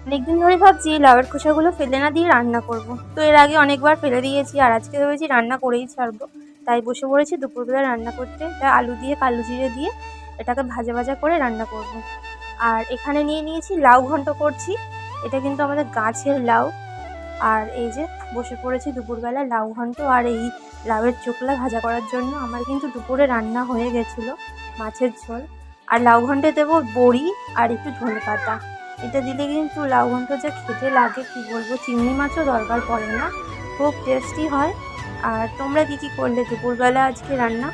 অনেকদিন ধরে ভাবছি লাউয়ের খোসাগুলো ফেলে না দিয়ে রান্না করব। তো এর আগে অনেকবার ফেলে দিয়েছি, আর আজকে ভেবেছি রান্না করেই ছাড়বো। তাই বসে পড়েছি দুপুরবেলা রান্না করতে। তাই আলু দিয়ে কালো জিরে দিয়ে এটাকে ভাজা ভাজা করে রান্না করব। আর এখানে নিয়ে নিয়েছি লাউ ঘন্ট করছি। এটা কিন্তু আমাদের গাছের লাউ। আর এই যে বসে পড়েছি দুপুরবেলা লাউ ঘন্ট আর এই লাউয়ের চোখলা ভাজা করার জন্য। আমার কিন্তু দুপুরে রান্না হয়ে গেছিলো মাছের ঝোল। আর লাউ ঘন্টে দেবো বড়ি আর একটু ধনেপাতা। এটা দিলে কিন্তু লাউ ঘন্ট যে খেতে লাগে কি বলবো, চিংড়ি মাছও দরকার পড়ে না, খুব টেস্টি হয়। আর তোমরা কী কী করলে দুপুরবেলা আজকে রান্না?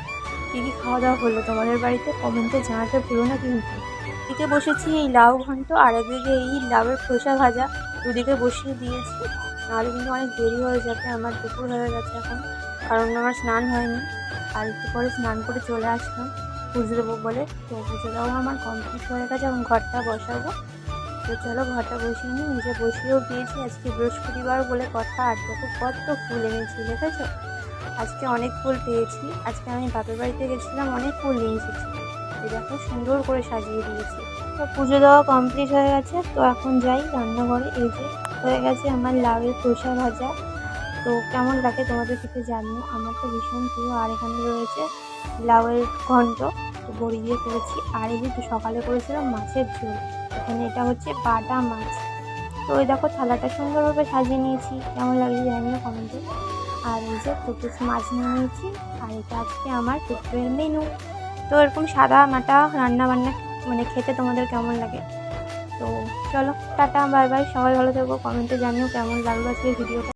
কী কী খাওয়া দাওয়া হলো তোমাদের বাড়িতে কমেন্টে জানাতে ভুলো না কিন্তু। এদিকে বসেছি এই লাউ ঘন্ট আর একদিকে এই লাউয়ের খোসা ভাজা, দুদিকে বসিয়ে দিয়েছি। নাহলে কিন্তু অনেক দেরি হয়ে যাবে, আমার দুপুর হয়ে গেছে এখন, কারণ আমার স্নান হয়নি। আর একটু পরে স্নান করে চলে আসলাম পুজো দেবো বলে। তো পুজো দেওয়া আমার কমপ্লিট হয়ে গেছে, এখন ঘরটা বসাবো। তো চলো ঘরটা বসিয়ে নিই, নিজে বসিয়েও দিয়েছি। আজকে বৃহস্পতিবার বলে কথা। আর দেখো কত ফুল এনেছি, দেখেছো? আজকে অনেক ফুল পেয়েছি। আজকে আমি বাপের বাড়িতে গেছিলাম, অনেক ফুল নিয়ে এসেছি। এই দেখো সুন্দর করে সাজিয়ে দিয়েছি। তো পুজো দেওয়া কমপ্লিট হয়ে গেছে, তো এখন যাই রান্নাঘরে। এই যে হয়ে গেছে আমার লাউয়ের খোসা ভাজা। তো কেমন লাগে তোমাদের থেকে জানিও, আমার তো ভীষণ প্রিয়। আর এখানে রয়েছে লাউয়ের ঘন্ট, তো বড়ি দিয়ে করেছি। আর এই যে সকালে করেছিলাম মাছের ঝোল, এখানে এটা হচ্ছে বাটা মাছ। তো ওই দেখো থালাটা সুন্দরভাবে সাজিয়ে নিয়েছি, কেমন লাগছে জানিও কমেন্টে। আর এই যে 2 পিস মাছ নিয়ে নিয়েছি। আর এটা আজকে আমার দুপুরের মেনু। তো এরকম সাদা মাটা রান্না বান্না মানে খেতে তোমাদের কেমন লাগে? তো চলো টাটা বাই বাই, সবাই ভালো থাকো, কমেন্টে জানিও কেমন লাগলো আজকের ভিডিওটা।